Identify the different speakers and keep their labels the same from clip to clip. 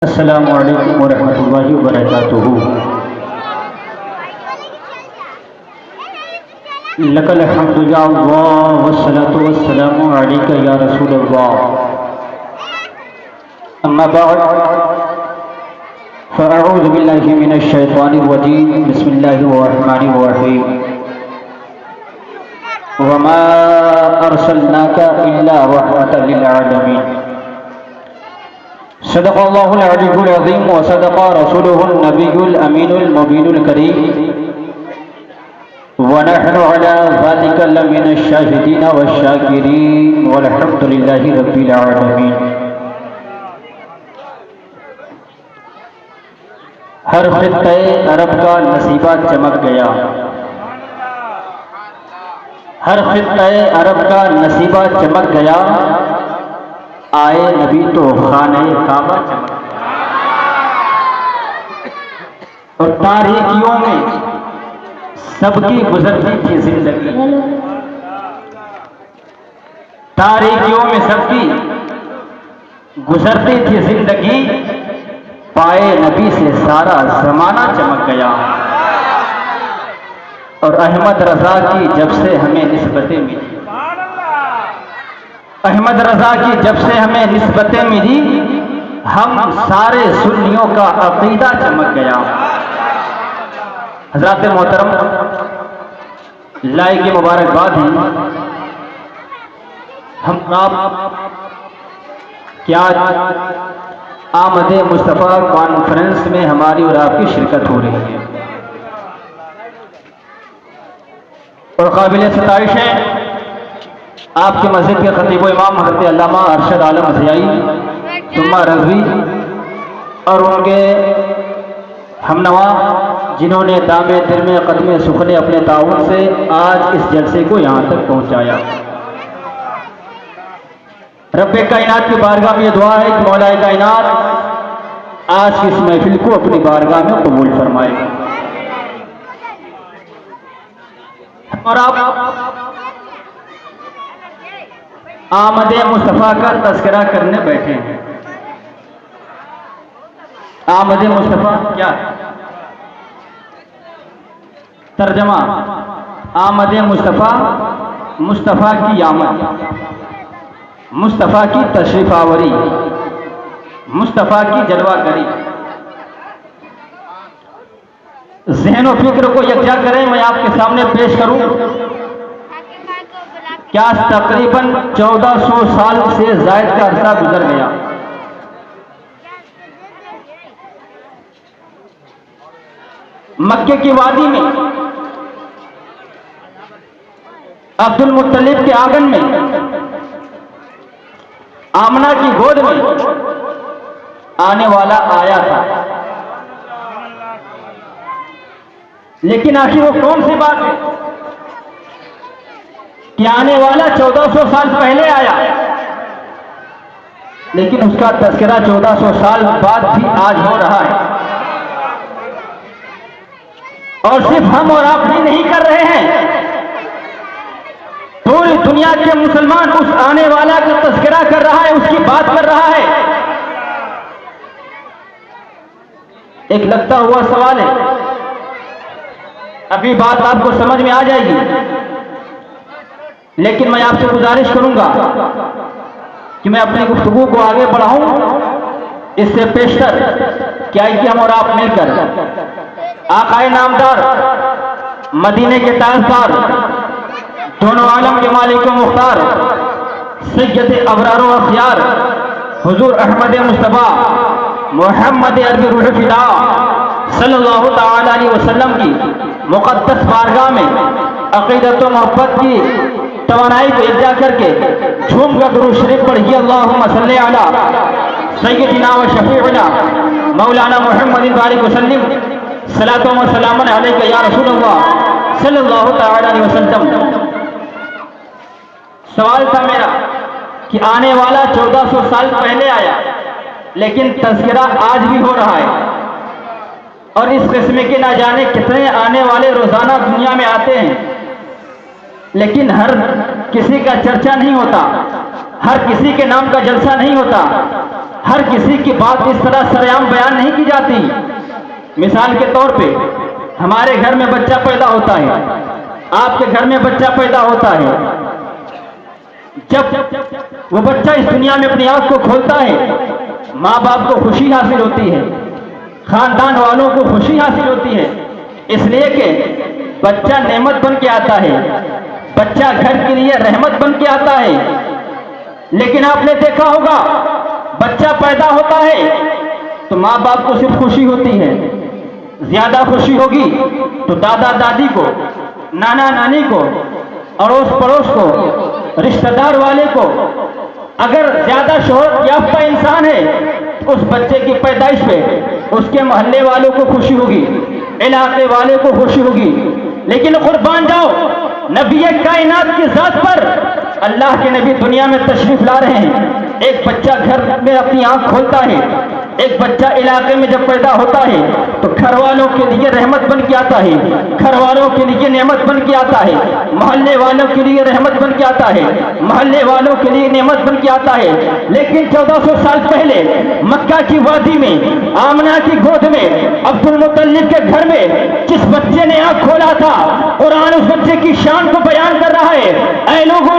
Speaker 1: अस्सलामु अलैकुम वरहमतुल्लाहि वबरकातुहू। लकल हम्दु या अल्लाह वस्सलातु वस्सलामु अलैका या रसूल अल्लाह। अम्मा बाद फ़अऊज़ु बिल्लाहि मिनश शैतानिर रजीम। बिस्मिल्लाहिर रहमानिर रहीम। वमा अर्सलनाका इल्ला रहमतल लिल आलमीन। सदक़ल्लाहुल अलीयुल अज़ीम व सदक़ रसूलुहुन नबियुल अमीनुल मुबीनुल करीम व नहनु अला ज़ालिका लमिनश शाहिदीन वश्शाकिरीन वल्हम्दुलिल्लाहि रब्बिल आलमीन। हर ख़ित्ते अरब का नसीबा चमक गया, हर ख़ित्ते अरब का नसीबा चमक गया। आए नबी तो खाने काबा चमक गया। और तारीकियों में सबकी गुजरती थी जिंदगी, तारीकियों में सबकी गुजरती थी जिंदगी। पाए नबी से सारा जमाना चमक गया। और अहमद रजा की जब से हमें निस्बतें मिली, अहमद रजा की जब से हमें निस्बतें मिली, हम सारे सुन्नियों का अकीदा चमक गया। हज़रात मोहतरम, लाई की मुबारकबाद है। हम आप क्या आमदे मुस्तफ़ा कॉन्फ्रेंस में हमारी और आपकी शिरकत हो रही है और काबिल सताइश है आपकी मस्जिद के खतीब इमाम हज़रत अल्लामा अरशद आलम ज़ियाई सुम्मा रज़वी और उनके हमनवा जिन्होंने दामे दिल में कदमे सुखने अपने ताउन से आज इस जलसे को यहाँ तक पहुँचाया। रब्बे कायनात की बारगाह में ये दुआ है कि मौलाए कायनात आज की इस महफिल को अपनी बारगाह में कबूल फरमाए। और आप आमदे मुस्तफ़ा का तज़किरा करने बैठे हैं। आमदे मुस्तफ़ा क्या है? तर्जमा, आमदे मुस्तफ़ा, मुस्तफ़ा की आमद, मुस्तफ़ा की तशरीफ आवरी, मुस्तफ़ा की जलवागरी। ज़हन व फिक्र को यकजा करें, मैं आपके सामने पेश करूं क्या तकरीबन 1400 साल से ज़ायद का अरसा गुजर गया। मक्के की वादी में, अब्दुल मुत्तलिब के आंगन में, आमना की गोद में आने वाला आया था। लेकिन आखिर वो कौन सी बात है कि आने वाला 1400 साल पहले आया, लेकिन उसका तज़किरा 1400 साल बाद भी आज हो रहा है। और सिर्फ हम और आप भी नहीं कर रहे हैं, पूरी दुनिया के मुसलमान उस आने वाला का तज़किरा कर रहा है, उसकी बात कर रहा है। एक लगता हुआ सवाल है, अभी बात आपको समझ में आ जाएगी, लेकिन मैं आपसे गुजारिश करूंगा कि मैं अपनी गुफ्तगू को आगे बढ़ाऊं। इससे पेशतर क्या है कि हम और आप मिलकर आकाए नामदार, मदीने के ताजदार, दोनों आलम के मालिक व मुख्तार, सैयद अबरार व अखियार हुजूर अहमद मुस्तफ़ा मोहम्मद अरबी रूह फिदा सल्लल्लाहु तआला अलैहि वसल्लम की मुक़द्दस बारगाह में अक़ीदत व मोहब्बत की तवानाई को इज्जा करके झूम कर दुरूद शरीफ पढ़िए। अल्लाहुम्मा सल्ली अला सय्यदिना व शफीअना मौलाना मुहम्मदिन बारिक वसल्लिम सलातो व सलामन अलैका या रसूलल्लाह सल्लल्लाहु तआला अलैहि वसल्लम। सवाल था मेरा कि आने वाला 1400 साल पहले आया, लेकिन तज़किरा आज भी हो रहा है। और इस किस्म के ना जाने कितने आने वाले रोजाना दुनिया में आते हैं, लेकिन हर किसी का चर्चा नहीं होता। हर किसी के नाम का जलसा नहीं होता, हर किसी की बात इस तरह सरेआम बयान नहीं की जाती। मिसाल के तौर पे हमारे घर में बच्चा पैदा होता है, आपके घर में बच्चा पैदा होता है। जब वो बच्चा इस दुनिया में अपनी आंख को खोलता है, माँ बाप को खुशी हासिल होती है, खानदान वालों को खुशी हासिल होती है, इसलिए कि बच्चा नेमत बन के आता है, बच्चा घर के लिए रहमत बन के आता है। लेकिन आपने देखा होगा बच्चा पैदा होता है तो माँ बाप को सिर्फ खुशी होती है, ज्यादा खुशी होगी तो दादा दादी को, नाना नानी को, अड़ोस पड़ोस को, रिश्तेदार वाले को। अगर ज्यादा शोहरत याफ्ता इंसान है तो उस बच्चे की पैदाइश पे उसके मोहल्ले वालों को खुशी होगी, इलाके वाले को खुशी होगी। लेकिन कुर्बान जाओ नबी कायनात की जात पर, अल्लाह के नबी दुनिया में तशरीफ ला रहे हैं, एक बच्चा घर में अपनी आंख खोलता है, एक बच्चा इलाके में जब पैदा होता है तो घर वालों के लिए रहमत बन के आता है, घर वालों के लिए नेमत बन के आता है, मोहल्ले वालों के लिए रहमत बन के आता है, मोहल्ले वालों के लिए नेमत बन के आता है। लेकिन 1400 साल पहले मक्का की वादी में, आमना की गोद में, अब्दुल मुत्तलिब के घर में जिस बच्चे ने आंख खोला था, कुरान उस बच्चे की शान को बयान कर रहा है। ऐ लोगों,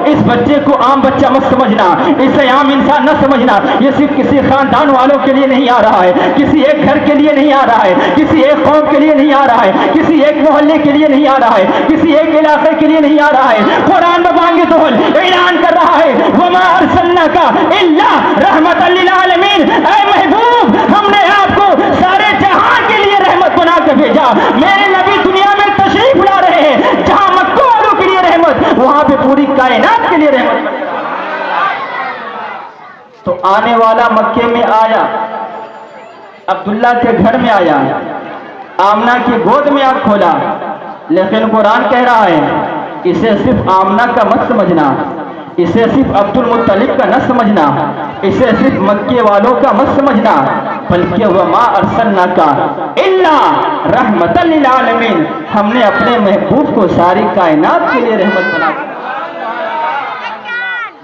Speaker 1: इस बच्चे को आम बच्चा मत समझना, इसे आम इंसान न समझना। ये सिर्फ किसी खानदान वालों के लिए नहीं आ रहा है, किसी एक घर के लिए नहीं आ रहा है, किसी एक कौम के लिए नहीं आ रहा है, किसी एक मोहल्ले के लिए नहीं आ रहा है, किसी एक इलाके के लिए नहीं आ रहा है। कुरान में मांगे तो ऐलान कर रहा है, वमा अरसलनाका इल्ला रहमतल लिल आलमीन। ऐ महबूब, हमने आपको सारे जहां के लिए रहमत बना कर भेजा। मेरे नबी दुनिया में तशरीफ ला रहे हैं, जहां मक्का वालों के लिए रहमत, वहां पे पूरी कायनात के लिए रहमत। तो आने वाला मक्के में आया, अब्दुल्ला के घर में आया, आमना की गोद में आंख खोला। लेकिन कुरान कह रहा है इसे सिर्फ आमना का मत समझना, इसे सिर्फ अब्दुल मुत्तलिब का न समझना, इसे सिर्फ मक्के वालों का मत समझना, बल्कि वमा अरसलनाका इल्ला रहमतल लिल आलमीन। हमने अपने महबूब को सारी कायनात के लिए रहमत बना।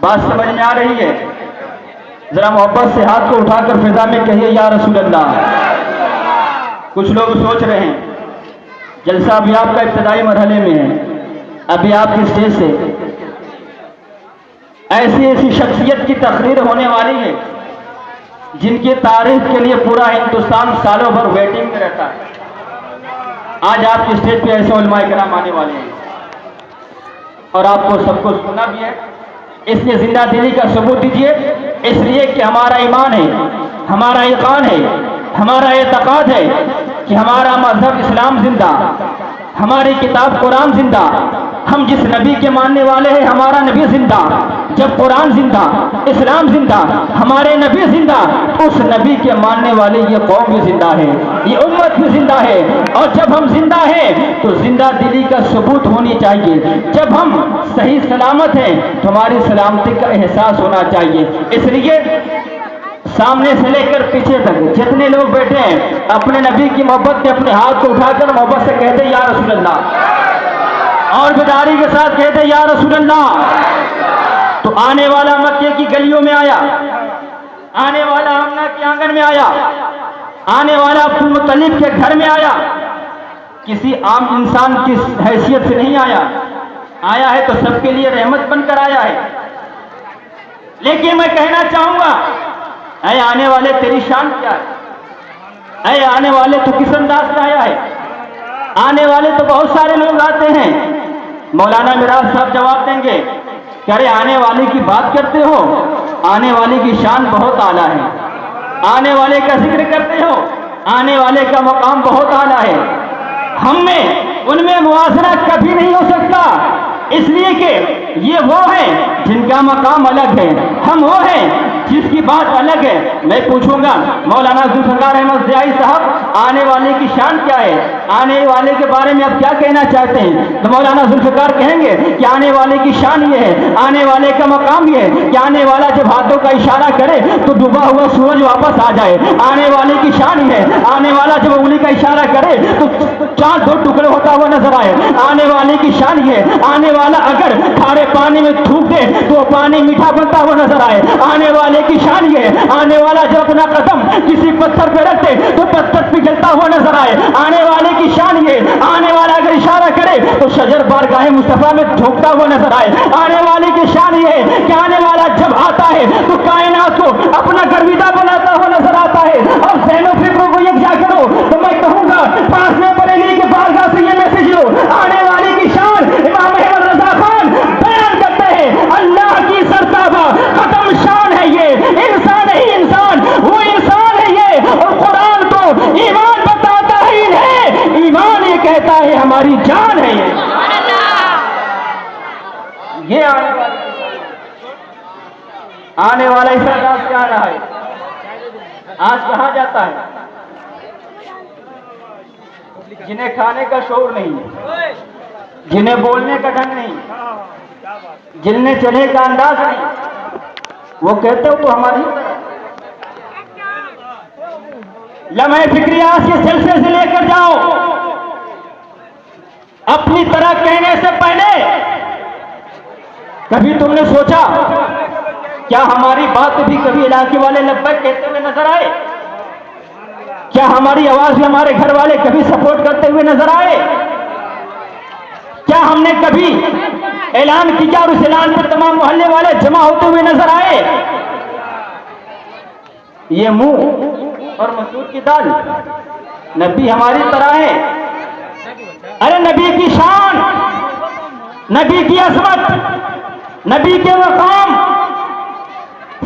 Speaker 1: बात समझ में आ रही है? जरा मोहब्बत से हाथ को उठाकर फिजा में कहिए या रसूल अल्लाह। कुछ लोग सोच रहे हैं जलसा अभी आपका इब्तदाई मरहले में है, अभी आपकी स्टेज से ऐसी ऐसी शख्सियत की तकरीर होने वाली है जिनकी तारीफ के लिए पूरा हिंदुस्तान सालों भर वेटिंग में रहता है। आज आपकी स्टेज पे ऐसे उलमाए किराम आने वाले हैं और आपको सबको सुनना भी है, इसलिए जिंदा दिली का सबूत दीजिए। इसलिए कि हमारा ईमान है, हमारा यकीन है, हमारा एतकाद है कि हमारा मजहब इस्लाम जिंदा, हमारी किताब कुरान जिंदा, हम जिस नबी के मानने वाले हैं हमारा नबी जिंदा। जब कुरान जिंदा, इस्लाम जिंदा, हमारे नबी जिंदा, उस नबी के मानने वाले ये कौम भी जिंदा है, ये उम्मत भी जिंदा है। और जब हम जिंदा हैं तो जिंदा दिली का सबूत होनी चाहिए। जब हम सही सलामत हैं तो हमारी सलामती का एहसास होना चाहिए। इसलिए सामने से लेकर पीछे तक जितने लोग बैठे हैं अपने नबी की मोहब्बत में अपने हाथ को उठाकर मोहब्बत से कहते या रसूल अल्लाह, और बेदारी के साथ कहते या रसूल अल्लाह। तो आने वाला मक्के की गलियों में आया, आने वाला आमना के आंगन में आया, आने वाला अब्दुल मुत्तलिब के घर में आया। किसी आम इंसान की हैसियत से नहीं आया, आया है तो सबके लिए रहमत बनकर आया है। लेकिन मैं कहना चाहूंगा, ऐ आने वाले तेरी शान क्या है? ऐ आने वाले तो किस अंदाज में आया है? आने वाले तो बहुत सारे लोग आते हैं। मौलाना मिराज साहब जवाब देंगे कि अरे आने वाले की बात करते हो, आने वाले की शान बहुत आला है, आने वाले का जिक्र करते हो, आने वाले का मकाम बहुत आला है। हम में उनमें मुआवजा कभी नहीं हो सकता, इसलिए कि ये वो है जिनका मकाम अलग है, हम वो हैं चीज की बात अलग है। मैं पूछूंगा मौलाना जुल्फिकार अहमद ज़ियाई साहब, आने वाले की शान क्या है, आने वाले के बारे में आप क्या कहना चाहते हैं? तो मौलाना जुल्फिकार कहेंगे कि आने वाले की शान ये है, आने वाले का मकाम ये है कि आने वाला जब हाथों का इशारा करे तो डूबा हुआ सूरज वापस आ जाए। आने वाले की शान ये है, आने वाला जब उंगली का इशारा करे तो चांद दो टुकड़े होता हुआ नजर आए। आने वाले की शान ये है, आने वाला अगर खारे पानी में थूक दे तो पानी मीठा बनता हुआ नजर आए। आने वाले की शान ये है, आने वाला जब अपना कदम किसी पत्थर पे रख दे तो पत्थर पिघलता हुआ नजर आए। आने वाले की शान ये, आने वाला अगर इशारा करे तो शजर बारगाह मुस्तफा में झोंकता हुआ नजर आए। आने वाले की शान ये है कि आने वाला जब आता है तो कायनात को अपना गर्विदा बनाता हुआ नजर आता है। अब ज़हनो फिक्रों को यकजा करो तो मैं कहूंगा पास में बरेली के बारगाह से ये मैसेज लो, आने वाले की शान इमाम अहमद रजा खान बयान करते हैं, अल्लाह की सरताबा खत्म शान है ये, इंसान ही इंसान, वो इंसान है ये। और कुरान तो ईमान बताता ही है, ईमान ये कहता है हमारी जान है ये आने वाला इस अंदाज से आ रहा है। आज कहा जाता है जिन्हें खाने का शौर नहीं, जिन्हें बोलने का ढंग नहीं, जिन्हें चलने का अंदाज नहीं, वो कहते हो तो हमारी लम्हे फिक्रियात के सिलसिले से लेकर जाओ। अपनी तरह कहने से पहले कभी तुमने सोचा क्या हमारी बात भी कभी इलाके वाले लब्बैक कहते हुए नजर आए? क्या हमारी आवाज भी हमारे घर वाले कभी सपोर्ट करते हुए नजर आए? क्या हमने कभी ऐलान किया और उस ऐलान पर तमाम मोहल्ले वाले जमा होते हुए नजर आए? ये मुंह और मसूर की दाल नबी हमारी तरह है। अरे नबी की शान, नबी की अजमत, नबी के मकाम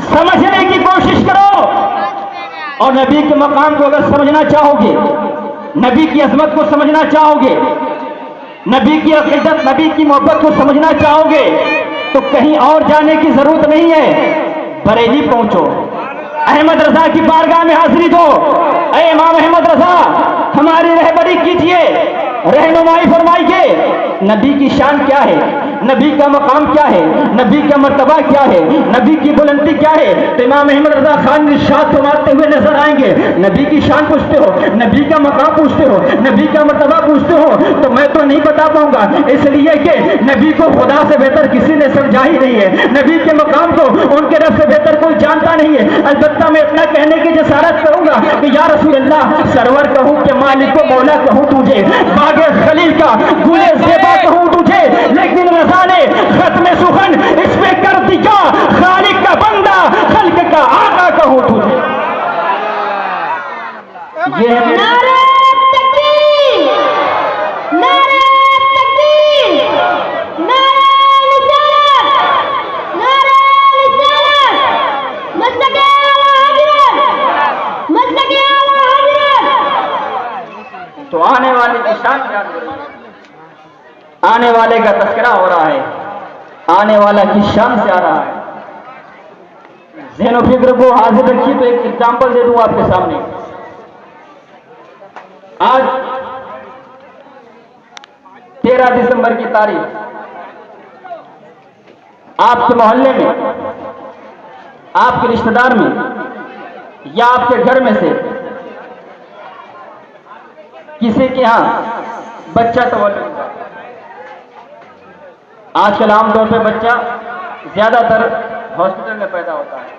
Speaker 1: समझने की कोशिश करो। और नबी के मकाम को अगर समझना चाहोगे, नबी की अजमत को समझना चाहोगे, नबी की अकीदत, नबी की मोहब्बत को समझना चाहोगे तो कहीं और जाने की जरूरत नहीं है, बरेली पहुंचो, अहमद रजा की बारगाह में हाजिरी दो। अरे इमाम अहमद रजा हमारी रहबरी कीजिए, रहनुमाई फरमाइए। नबी की शान क्या है, नबी का मकाम क्या है, नबी का मर्तबा क्या है, नबी की बुलंदी क्या है? तो इमाम अहमद रजा खान इरशाद फरमाते हुए नजर आएंगे, नबी की शान पूछते हो, नबी का मकाम पूछते हो, नबी का मर्तबा पूछते हो तो मैं तो नहीं बता पाऊंगा, इसलिए कि नबी को खुदा से बेहतर किसी ने समझा ही नहीं है, नबी के मकाम को उनके रब से बेहतर कोई जानता नहीं है। अलबत्ता मैं इतना कहने की जसारत करूंगा कि या रसूल अल्लाह, सरवर कहूं कि मालिक को मौला कहूं तुझे, बागे खलील का गुले ज़ेबा कहूं तुझे, लेकिन रज़ा ने खत्म सुखन इस पे कर दिया, खालिक का बंदा खल्क का आका कहूं तुझे। ये है
Speaker 2: नारे तकबीर, नारे तकबीर, नारे रिसालत, नारे रिसालत, मसलके आला हज़रत, मसलके आला हज़रत।
Speaker 1: तो आने वाले की शान बयान हो रही है, आने वाले का तस्करा हो रहा है, आने वाला की शान से आ रहा है। ज़हन फिक्र को हाजिर रखिए। तो एक एग्जाम्पल दे दूं आपके सामने। आज 13 दिसंबर की तारीख, आपके मोहल्ले में, आपके रिश्तेदार में या आपके घर में से किसी के यहां बच्चा तवल्लुद हुआ। आजकल आमतौर पर बच्चा ज्यादातर हॉस्पिटल में पैदा होता है।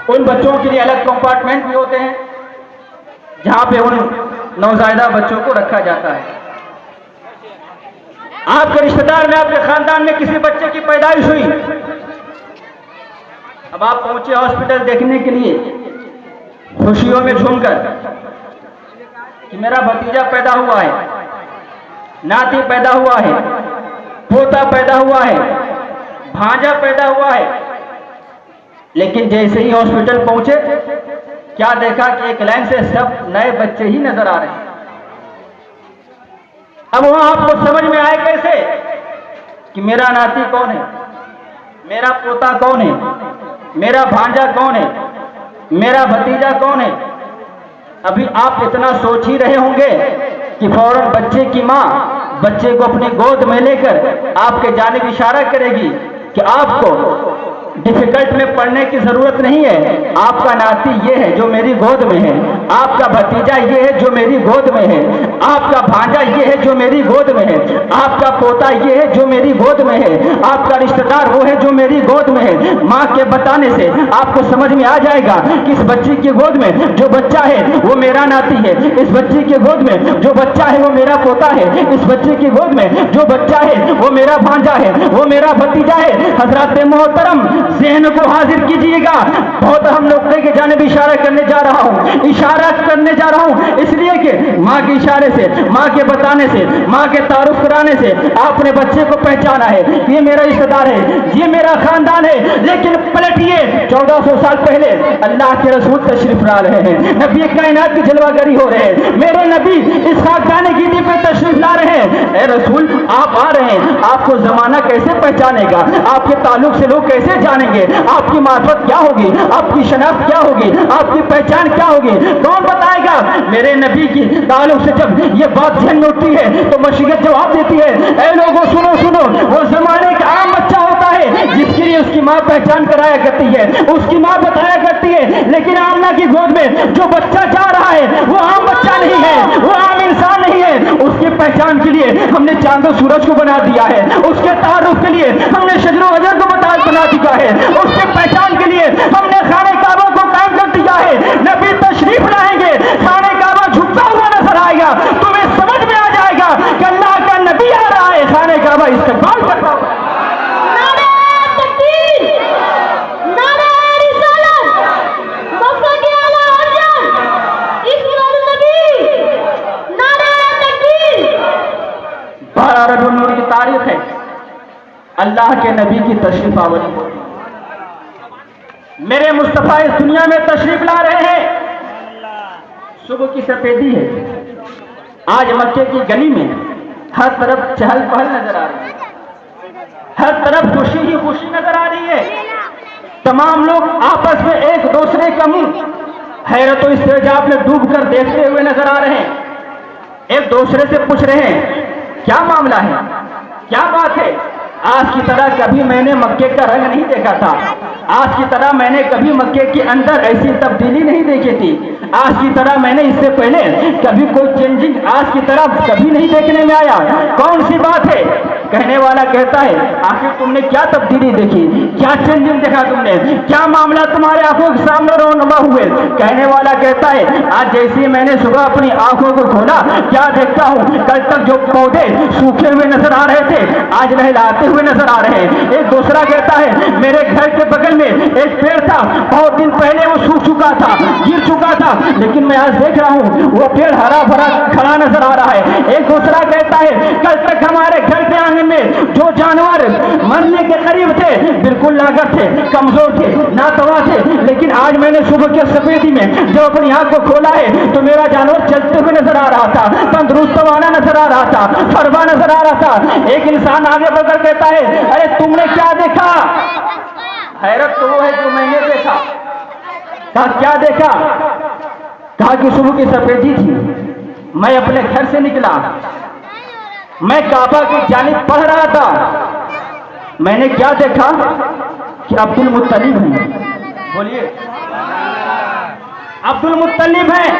Speaker 1: उन बच्चों के लिए अलग कंपार्टमेंट भी होते हैं जहां पे उन नवजायदा बच्चों को रखा जाता है। आपके रिश्तेदार में, आपके खानदान में किसी बच्चे की पैदाइश हुई, अब आप पहुंचे हॉस्पिटल देखने के लिए खुशियों में झूमकर कि मेरा भतीजा पैदा हुआ है, नाती पैदा हुआ है, पोता पैदा हुआ है, भांजा पैदा हुआ है। लेकिन जैसे ही हॉस्पिटल पहुंचे, क्या देखा कि एक लाइन से सब नए बच्चे ही नजर आ रहे हैं। अब वहां आपको समझ में आए कैसे कि मेरा नाती कौन है, मेरा पोता कौन है, मेरा भांजा कौन है, मेरा भतीजा कौन है। अभी आप इतना सोच ही रहे होंगे कि फौरन बच्चे की माँ बच्चे को अपनी गोद में लेकर आपके जानिब इशारा करेगी कि आपको डिफिकल्ट में पढ़ने की जरूरत नहीं है, आपका नाती ये है जो मेरी गोद में है, आपका भतीजा ये है जो मेरी गोद में है, आपका भांजा ये है जो मेरी गोद में है, आपका पोता ये है जो मेरी गोद में है, आपका रिश्तेदार वो है जो मेरी गोद में है। माँ के बताने से आपको समझ में आ जाएगा कि इस बच्ची की गोद में जो बच्चा है वो मेरा नाती है, इस बच्ची की गोद में जो बच्चा है वो मेरा पोता है, इस बच्चे की गोद में जो बच्चा है वो मेरा भांजा है, वो मेरा भतीजा है। हजरत मोहतरम ज़हन को हाजिर कीजिएगा। बहुत हम लोग के जानिब इशारा करने जा रहा हूँ, इशारा करने जा रहा हूँ इसलिए कि माँ के इशारे से, माँ के बताने से, माँ के तारुफ कराने से आपने बच्चे को पहचाना है, ये मेरा रिश्तेदार है, ये मेरा खानदान है। लेकिन पलटिए 1400 साल पहले अल्लाह के रसूल तशरीफ ला रहे हैं, नबी कायनात की जलवागरी हो रहे हैं, मेरे नबी इस खाकदाने की दी पे तशरीफ ला रहे हैं। ए रसूल आप आ रहे हैं, आपको जमाना कैसे पहचानेगा, आपके ताल्लुक से लोग कैसे जानेंगे, आपकी मार्फत क्या होगी, आपकी शनाख्त क्या होगी, आपकी पहचान क्या होगी, कौन बताएगा। मेरे नबी की ताल्लुक से जब ये बात ध्यान में उठती है तो मशीयत जवाब देती है, ऐ लोगों सुनो सुनो, वो जमाने का आम बच्चा होता है जिसके लिए उसकी माँ पहचान कराया करती है, उसकी माँ बताया करती है, लेकिन आमना की गोद में जो बच्चा जा रहा है वो आम बच्चा नहीं है, वो आम इंसान नहीं है। उसकी पहचान के लिए हमने चांद और सूरज को बना दिया है, उसके तारुफ के लिए हमने शजर और हजर को बना दिया है, उसके पहचान के लिए हमने खाने काबा को कायम कर दिया है। नबी तशरीफ लाएंगे, खाने काबा झुकता हुआ नजर आएगा, तुम्हें समझ में आ जाएगा कि अल्लाह का नबी आ रहा है, खाने काबा इस्तेमाल कर रहा है। अरब नूर की तारीख है, अल्लाह के नबी की तशरीफ आवरी होती है। मेरे मुस्तफा इस दुनिया में तशरीफ ला रहे हैं। सुबह की सफेदी है, आज मक्के की गली में हर तरफ चहल पहल नजर आ रही है, हर तरफ खुशी ही खुशी नजर आ रही है। तमाम लोग आपस में एक दूसरे का मुंह हैरत और इस्तेजाब में डूब कर देखते हुए नजर आ रहे हैं, एक दूसरे से पूछ रहे हैं क्या मामला है, क्या बात है। आज की तरह कभी मैंने मक्के का रंग नहीं देखा था, आज की तरह मैंने कभी मक्के के अंदर ऐसी तब्दीली नहीं देखी थी, आज की तरह मैंने इससे पहले कभी कोई चेंजिंग आज की तरह कभी नहीं देखने में आया। कौन सी बात है। कहने वाला कहता है आखिर तुमने क्या तब्दीली देखी, क्या चेंजिंग देखा तुमने, क्या मामला तुम्हारे आंखों के सामने रोनमा हुए। कहने वाला कहता है आज जैसे मैंने सुबह अपनी आंखों को खोला क्या देखता हूँ, कल तक जो पौधे सूखे हुए नजर आ रहे थे आज लहलाते हुए नजर आ रहे हैं। एक दूसरा कहता है मेरे घर के बगल में एक पेड़ था, बहुत दिन पहले वो सूख चुका था, गिर चुका था, लेकिन मैं आज देख रहा हूँ वो पेड़ हरा भरा खड़ा नजर आ रहा है। एक दूसरा कहता है कल तक हमारे घर के आंगन में जो जानवर मरने के करीब थे, बिल्कुल लागत थे, कमजोर थे, नातवा थे, लेकिन आज मैंने सुबह के सफेदी में जब अपनी आंख को खोला है तो मेरा जानवर चलते हुए नजर आ रहा था, तंदुरुस्त वाला नजर आ रहा था, फरवा नजर आ रहा था। एक इंसान आगे बढ़कर कहता है अरे तुमने क्या देखा। हैरत तो वो है जो मैंने देखा। कहा क्या देखा। कहा कि सुबह की सफेदी थी, मैं अपने घर से निकला, मैं काबा की जानिब पढ़ रहा था, मैंने क्या देखा कि अब्दुल मुत्तलिब हैं। बोलिए अब्दुल मुत्तलिब हैं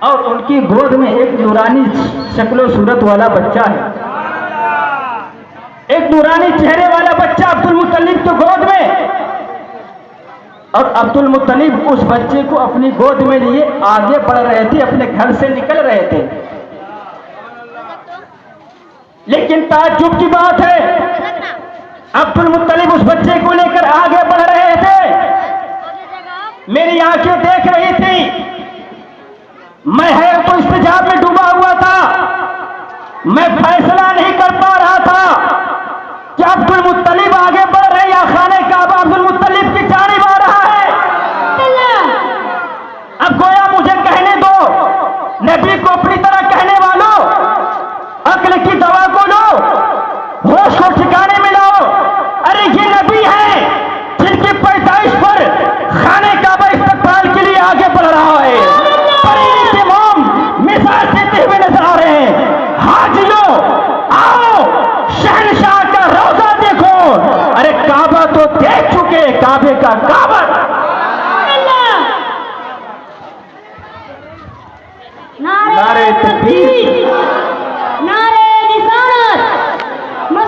Speaker 1: और उनकी गोद में एक नूरानी शक्लो सूरत वाला बच्चा है, एक नूरानी चेहरे वाला बच्चा अब्दुल मुत्तलिब की गोद में। और अब्दुल मुत्तलिब उस बच्चे को अपनी गोद में लिए आगे बढ़ रहे थे, अपने घर से निकल रहे थे। लेकिन ताज्जुब की बात है अब्दुल मुत्तलिब उस बच्चे को लेकर आगे बढ़ रहे थे, मेरी आंखें देख रही थी, मैं है तो इस्तिजाब में डूबा हुआ था, मैं फैसला नहीं कर पा रहा था कि अब्दुल मुत्तलिब आगे बढ़ रहे या खाने काबा अब्दुल मुत्तलिब की जानिब आ रहा है। अब गोया मुझे कहने दो, नबी को अपनी तरह कहने वालों, अक्ल की दवा को लो, होश को ठिकाने में लाओ। अरे ये नबी है जगह तो देख चुके काबे का काबर।
Speaker 2: नारे
Speaker 1: नारे तकबीर,